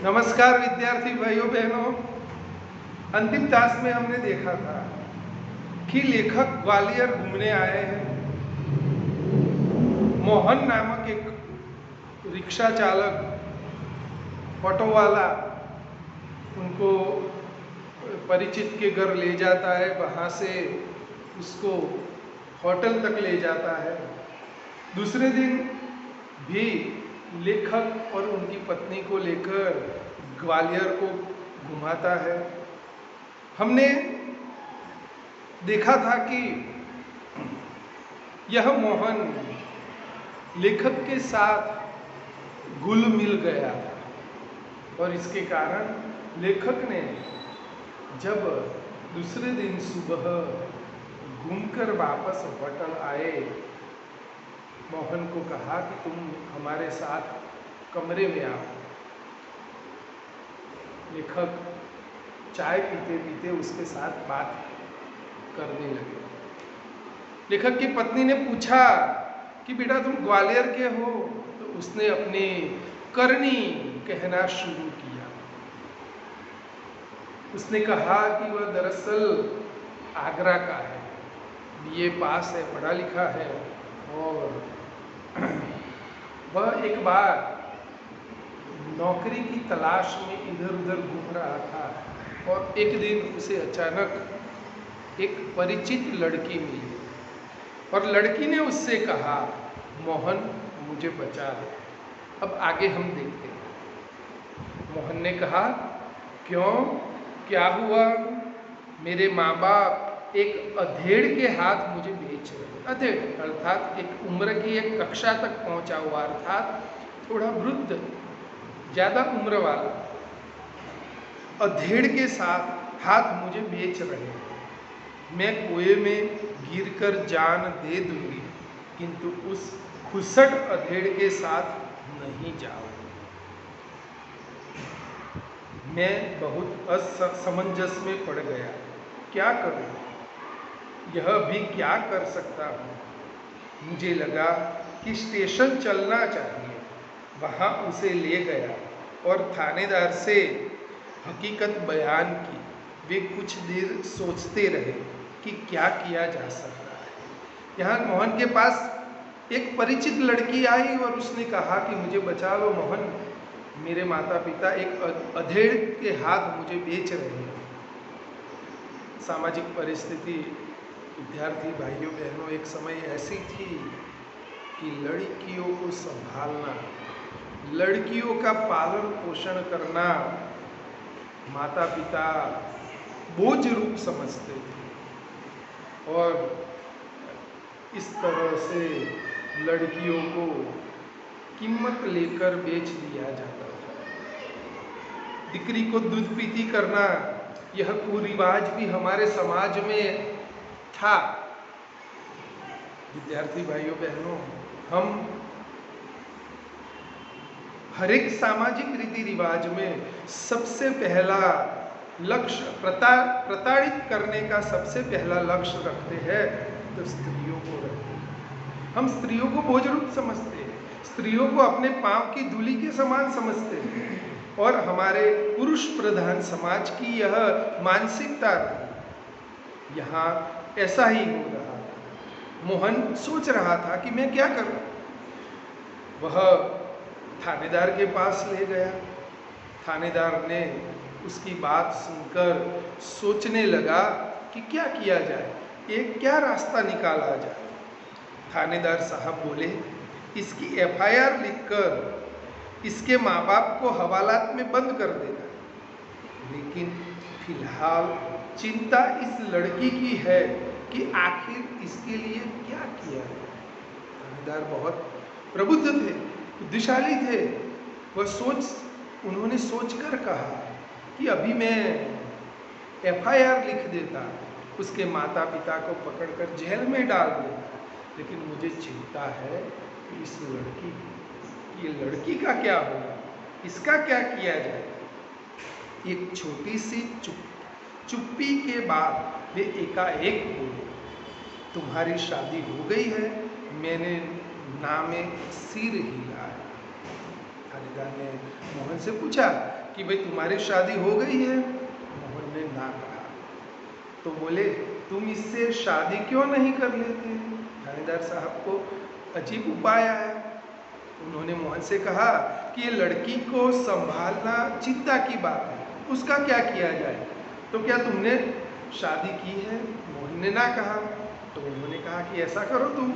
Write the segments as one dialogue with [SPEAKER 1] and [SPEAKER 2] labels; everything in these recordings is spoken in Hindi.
[SPEAKER 1] नमस्कार विद्यार्थी भाइयों बहनों। अंतिम टास्क में हमने देखा था कि लेखक ग्वालियर घूमने आए हैं। मोहन नामक एक रिक्शा चालक ऑटो वाला उनको परिचित के घर ले जाता है, वहाँ से उसको होटल तक ले जाता है। दूसरे दिन भी लेखक और उनकी पत्नी को लेकर ग्वालियर को घुमाता है। हमने देखा था कि यह मोहन लेखक के साथ घुल मिल गया था और इसके कारण लेखक ने जब दूसरे दिन सुबह घूमकर वापस होटल आए, मोहन को कहा कि तुम हमारे साथ कमरे में आओ। लेखक चाय पीते पीते उसके साथ बात करने लगे। लेखक की पत्नी ने पूछा कि बेटा तुम ग्वालियर के हो? तो उसने अपनी करनी कहना शुरू किया। उसने कहा कि वह दरअसल आगरा का है, बीए पास है, पढ़ा लिखा है और वह एक बार नौकरी की तलाश में इधर उधर घूम रहा था और एक दिन उसे अचानक एक परिचित लड़की मिली और लड़की ने उससे कहा, मोहन मुझे बचा ले। अब आगे हम देखते हैं। मोहन ने कहा, क्यों, क्या हुआ? मेरे माँ बाप एक अधेड़ के हाथ मुझे बेच रहे। अधेड़ अर्थात एक उम्र की एक कक्षा तक पहुंचा हुआ, अर्थात थोड़ा वृद्ध, ज़्यादा उम्र वाला अधेड़ के साथ हाथ मुझे बेच रहे हैं। मैं कुएं में गिरकर जान दे दूंगी, किंतु उस खुसट अधेड़ के साथ नहीं जाऊंगी। मैं बहुत असमंजस में पड़ गया, क्या करूं? यह भी क्या कर सकता हूँ। मुझे लगा कि स्टेशन चलना चाहिए। वहाँ उसे ले गया और थानेदार से हकीकत बयान की। वे कुछ देर सोचते रहे कि क्या किया जा सकता है। यहाँ मोहन के पास एक परिचित लड़की आई और उसने कहा कि मुझे बचा लो मोहन, मेरे माता पिता एक अधेड़ के हाथ मुझे बेच रहे हैं। सामाजिक परिस्थिति विद्यार्थी भाइयों बहनों एक समय ऐसी थी कि लड़कियों को संभालना, लड़कियों का पालन पोषण करना माता पिता बोझ रूप समझते थे और इस तरह से लड़कियों को कीमत लेकर बेच दिया जाता था। दिकरी को दूध पीती करना, यह कुरिवाज भी हमारे समाज में था। विद्यार्थी भाइयों बहनों, हम हर एक सामाजिक रीति रिवाज में सबसे पहला लक्ष्य प्रताड़ित करने का सबसे पहला लक्ष्य रखते हैं तो स्त्रियों को रखते हैं। हम स्त्रियों को बोझ रूप समझते हैं, स्त्रियों को अपने पांव की धूली के समान समझते हैं और हमारे पुरुष प्रधान समाज की यह मानसिकता यहाँ ऐसा ही हो रहा था। मोहन सोच रहा था कि मैं क्या करूं। वह थानेदार के पास ले गया। थानेदार ने उसकी बात सुनकर सोचने लगा कि क्या किया जाए, एक क्या रास्ता निकाला जाए। थानेदार साहब बोले, इसकी एफआईआर लिखकर इसके माँ बाप को हवालात में बंद कर देना, लेकिन फिलहाल चिंता इस लड़की की है कि आखिर इसके लिए क्या किया जाए। थानेदार बहुत प्रबुद्ध थे, बुद्धिशाली थे। उन्होंने सोचकर कहा कि अभी मैं एफआईआर लिख देता, उसके माता पिता को पकड़कर जेल में डाल देता, लेकिन मुझे चिंता है कि इस लड़की का क्या होगा, इसका क्या किया जाए। एक छोटी सी चुप्पी के बाद वे एकाएक बोले, तुम्हारी शादी हो गई है। मैंने नामे सिर हिलाया। थानेदार ने मोहन से पूछा कि भाई तुम्हारी शादी हो गई है? मोहन ने ना कहा। तो बोले तुम इससे शादी क्यों नहीं कर लेते? थानेदार साहब को अजीब उपाय आया। उन्होंने मोहन से कहा कि ये लड़की को संभालना चिंता की बात है, उसका क्या किया जाए? तो क्या तुमने शादी की है? मोहन ने ना कहा। तो उन्होंने कहा कि ऐसा करो, तुम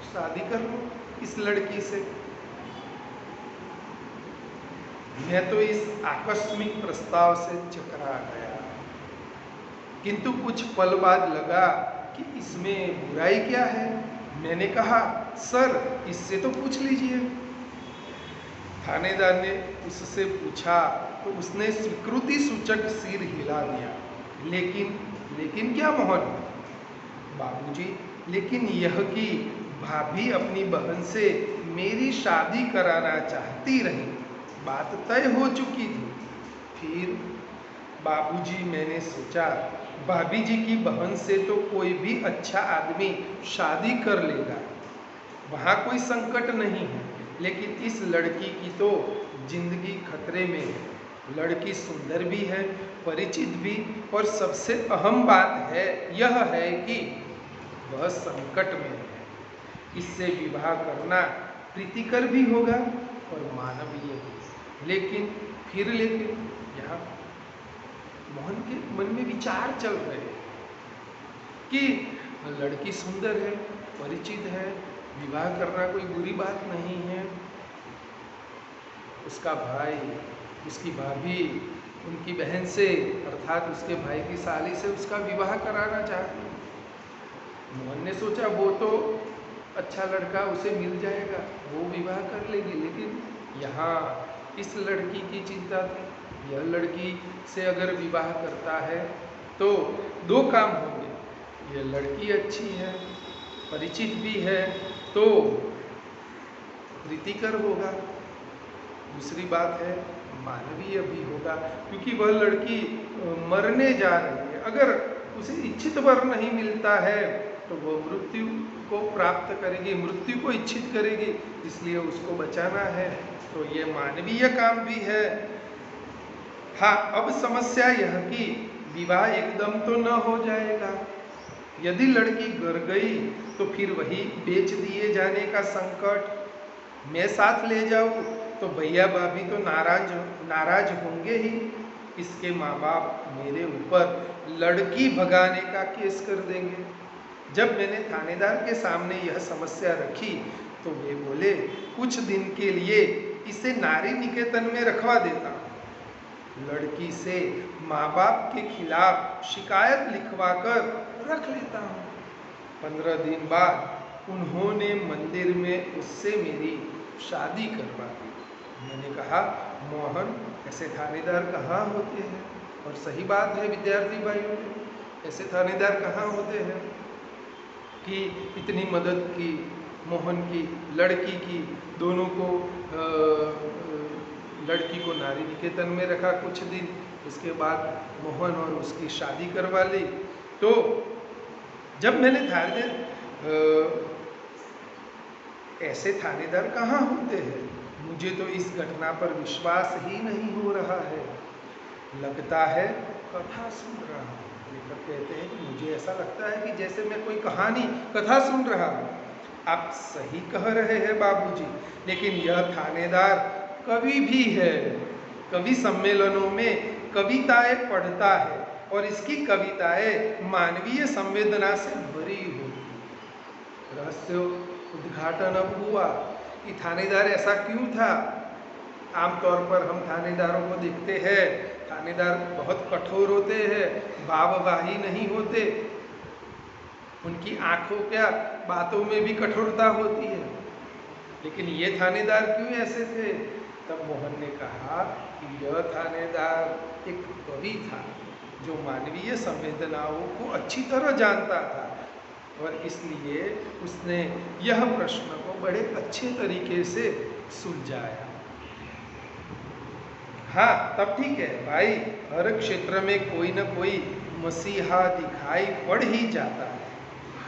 [SPEAKER 1] शादी कर लो इस लड़की से। मैं तो इस आकस्मिक प्रस्ताव से चकरा गया, किंतु कुछ पल बाद लगा कि इसमें बुराई क्या है। मैंने कहा सर इससे तो पूछ लीजिए। थानेदार ने उससे पूछा तो उसने स्वीकृति सूचक सिर हिला दिया। लेकिन क्या मोहन? बाबूजी, लेकिन यह कि भाभी अपनी बहन से मेरी शादी कराना चाहती रही, बात तय हो चुकी थी। फिर बाबूजी, मैंने सोचा भाभी जी की बहन से तो कोई भी अच्छा आदमी शादी कर लेगा, वहाँ कोई संकट नहीं है। लेकिन इस लड़की की तो जिंदगी खतरे में है। लड़की सुंदर भी है, परिचित भी, और सबसे अहम बात है यह है कि वह संकट में है। इससे विवाह करना प्रीतिकर भी होगा और मानवीय भी। लेकिन यहाँ मोहन के मन में विचार चल रहे हैं कि लड़की सुंदर है, परिचित है, विवाह करना कोई बुरी बात नहीं है। उसका भाई, उसकी भाभी उनकी बहन से अर्थात उसके भाई की साली से उसका विवाह कराना चाहती है। मोहन ने सोचा वो तो अच्छा लड़का उसे मिल जाएगा, वो विवाह कर लेगी। लेकिन यहाँ इस लड़की की चिंता थी। यह लड़की से अगर विवाह करता है तो दो काम होंगे। यह लड़की अच्छी है, परिचित भी है, तो प्रीतिकर होगा। दूसरी बात है मानवीय भी होगा, क्योंकि वह लड़की मरने जा रही है। अगर उसे इच्छित वर नहीं मिलता है तो वह मृत्यु को प्राप्त करेगी, मृत्यु को इच्छित करेगी, इसलिए उसको बचाना है। तो ये मानवीय काम भी है। हाँ, अब समस्या यह कि विवाह एकदम तो न हो जाएगा। यदि लड़की गर गई तो फिर वही बेच दिए जाने का संकट। मैं साथ ले जाऊं तो भैया भाभी तो नाराज होंगे ही। इसके माँ बाप मेरे ऊपर लड़की भगाने का केस कर देंगे। जब मैंने थानेदार के सामने यह समस्या रखी तो वे बोले कुछ दिन के लिए इसे नारी निकेतन में रखवा देता हूँ। लड़की से माँ बाप के खिलाफ शिकायत लिखवा कर रख लेता हूँ। 15 दिन बाद उन्होंने मंदिर में उससे मेरी शादी करवा दी। मैंने कहा मोहन, ऐसे थानेदार कहाँ होते हैं? और सही बात है विद्यार्थी भाइयों, ऐसे थानेदार कहाँ होते हैं कि इतनी मदद की मोहन की, लड़की की, दोनों को लड़की को नारी निकेतन में रखा कुछ दिन, उसके बाद मोहन और उसकी शादी करवा ली। तो जब मैंने ऐसे थानेदार कहाँ होते हैं? मुझे तो इस घटना पर विश्वास ही नहीं हो रहा है। लगता है कथा सुन रहा हूँ। लेखक कहते हैं कि मुझे ऐसा लगता है कि जैसे मैं कोई कथा सुन रहा हूँ। आप सही कह रहे हैं बाबूजी, लेकिन यह थानेदार कवि भी है। कवि सम्मेलनों में कविताएं पढ़ता है और इसकी कविताएं मानवीय संवेदना से भरी होती। रहस्य उद्घाटन अब हुआ कि थानेदार ऐसा क्यों था। आमतौर पर हम थानेदारों को देखते हैं, थानेदार बहुत कठोर होते हैं, वाहवाही नहीं होते, उनकी आंखों क्या बातों में भी कठोरता होती है। लेकिन ये थानेदार क्यों ऐसे थे? तब मोहन ने कहा कि यह थानेदार एक कवि था जो मानवीय संवेदनाओं को अच्छी तरह जानता था और इसलिए उसने यह प्रश्न को बड़े अच्छे तरीके से सुलझाया। हाँ, तब ठीक है भाई, हर क्षेत्र में कोई न कोई मसीहा दिखाई पड़ ही जाता है।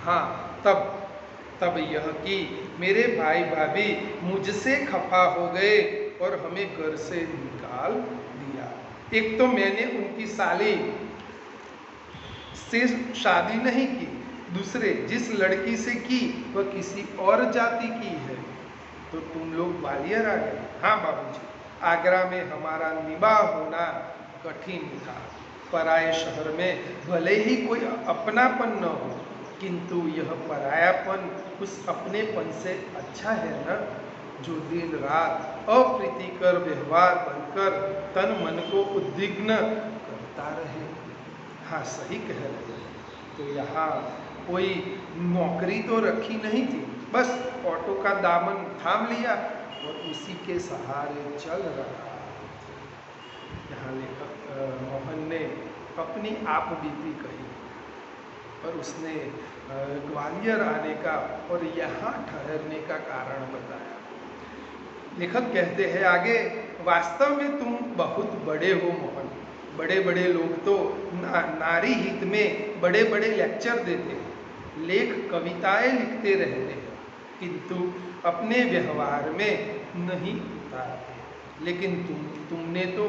[SPEAKER 1] हाँ, तब यह कि मेरे भाई भाभी मुझसे खफा हो गए और हमें घर से निकाल दिया। एक तो मैंने उनकी साली से शादी नहीं की, दूसरे जिस लड़की से की वह किसी और जाति की है, तो तुम लोग ग्वालियर आ गए। हाँ बाबूजी, आगरा में हमारा निबाह होना कठिन था। पराये शहर में भले ही कोई अपनापन न हो, किंतु यह परायापन उस अपनेपन से अच्छा है न, जो दिन रात अप्रीतिकर व्यवहार बनकर तन मन को उद्विग्न करता रहे। हाँ सही कह रहे हैं। तो यहाँ कोई नौकरी तो रखी नहीं थी, बस ऑटो का दामन थाम लिया और उसी के सहारे चल रहा। यहाँ लेखक मोहन ने अपनी आप बीती कही और उसने ग्वालियर आने का और यहाँ ठहरने का कारण बताया। लेखक कहते हैं आगे, वास्तव में तुम बहुत बड़े हो मोहन। बड़े बड़े लोग तो नारी हित में बड़े बड़े लेक्चर देते हैं, लेख कविताएं लिखते रहते हैं, किंतु अपने व्यवहार में नहीं उतारते। लेकिन तुमने तो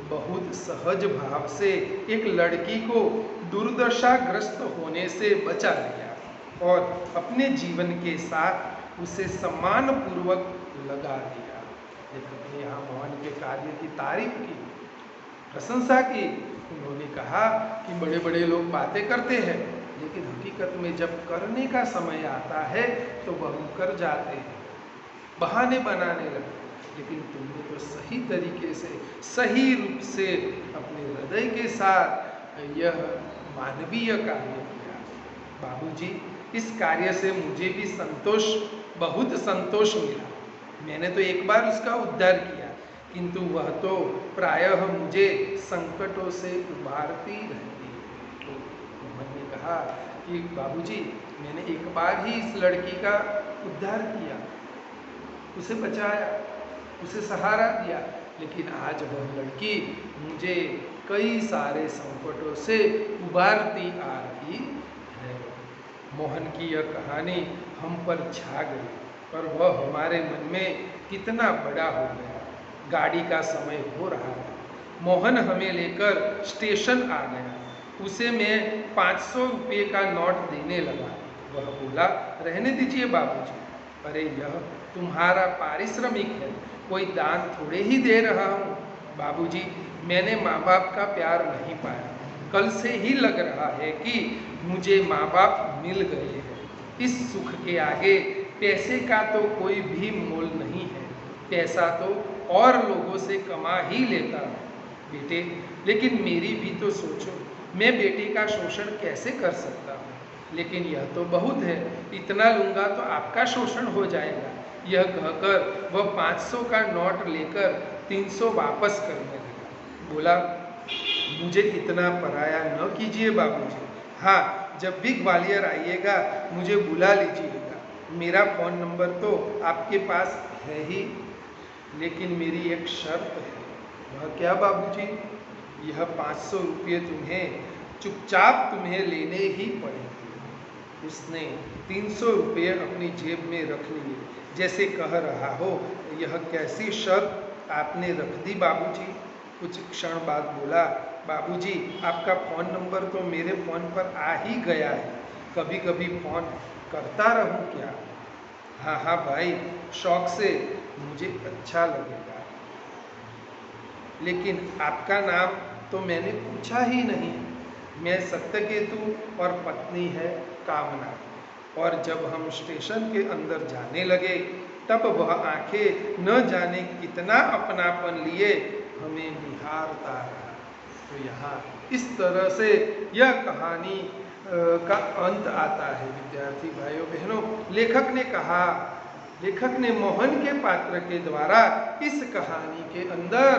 [SPEAKER 1] बहुत सहज भाव से एक लड़की को दुर्दशाग्रस्त होने से बचा लिया और अपने जीवन के साथ उसे सम्मान पूर्वक लगा दिया। लेखक ने यहाँ मोहन के कार्य की तारीफ की, प्रशंसा की। उन्होंने कहा कि बड़े बड़े लोग बातें करते हैं, लेकिन हकीकत में जब करने का समय आता है तो वह मुकर जाते हैं, बहाने बनाने लगते। लेकिन तुमने तो सही तरीके से, सही रूप से अपने हृदय के साथ यह मानवीय कार्य किया। बाबूजी, इस कार्य से मुझे भी बहुत संतोष मिला। मैंने तो एक बार उसका उद्धार किया, किंतु वह तो प्रायः मुझे संकटों से उबारती रहती है। तो मोहन ने कहा कि बाबूजी, मैंने एक बार ही इस लड़की का उद्धार किया, उसे बचाया, उसे सहारा दिया, लेकिन आज वह लड़की मुझे कई सारे संकटों से उबारती आ रही है। मोहन की यह कहानी हम पर छा गई और वह हमारे मन में कितना बड़ा हो गया। गाड़ी का समय हो रहा था। मोहन हमें लेकर स्टेशन आ गया। उसे मैं 500 रुपये का नोट देने लगा। वह बोला, रहने दीजिए बाबूजी, अरे यह तुम्हारा पारिश्रमिक है, कोई दान थोड़े ही दे रहा हूँ। बाबूजी, मैंने माँ बाप का प्यार नहीं पाया। कल से ही लग रहा है कि मुझे माँ बाप मिल गए हैं। इस सुख के आगे पैसे का तो कोई भी मोल नहीं है। पैसा तो और लोगों से कमा ही लेता हूँ बेटे, लेकिन मेरी भी तो सोचो, मैं बेटे का शोषण कैसे कर सकता हूँ। लेकिन यह तो बहुत है, इतना लूँगा तो आपका शोषण हो जाएगा। यह कहकर वह 500 का नोट लेकर 300 वापस करने लगा। बोला, मुझे इतना पराया न कीजिए बाबूजी। हाँ, जब भी ग्वालियर आइएगा मुझे बुला लीजिएगा। मेरा फ़ोन नंबर तो आपके पास है ही, लेकिन मेरी एक शर्त है। वह क्या बाबूजी? यह 500 रुपये चुपचाप तुम्हें लेने ही पड़ेंगे। उसने 300 रुपये अपनी जेब में रख लिए, जैसे कह रहा हो, यह कैसी शर्त आपने रख दी बाबूजी। कुछ क्षण बाद बोला, बाबूजी, आपका फ़ोन नंबर तो मेरे फ़ोन पर आ ही गया है, कभी कभी फ़ोन करता रहूं क्या? हाँ हाँ भाई, शौक से, मुझे अच्छा लगेगा। लेकिन आपका नाम तो मैंने पूछा ही नहीं। मैं सत्यकेतु और पत्नी है कामना। और जब हम स्टेशन के अंदर जाने लगे तब वह आंखें न जाने कितना अपनापन लिए हमें निहारता रहा। तो यहाँ इस तरह से यह कहानी का अंत आता है। विद्यार्थी भाइयों बहनों, लेखक ने मोहन के पात्र के द्वारा इस कहानी के अंदर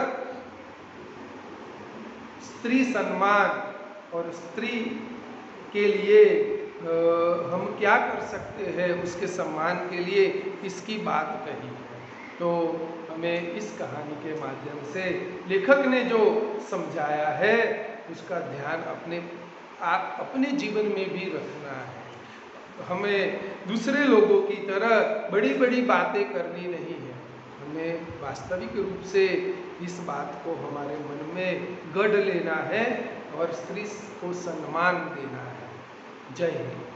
[SPEAKER 1] स्त्री सम्मान और स्त्री के लिए हम क्या कर सकते हैं, उसके सम्मान के लिए इसकी बात कही है। तो हमें इस कहानी के माध्यम से लेखक ने जो समझाया है उसका ध्यान अपने जीवन में भी रखना है। हमें दूसरे लोगों की तरह बड़ी बड़ी बातें करनी नहीं है। हमें वास्तविक रूप से इस बात को हमारे मन में गढ़ लेना है और स्त्री को सम्मान देना है। जय हिंद।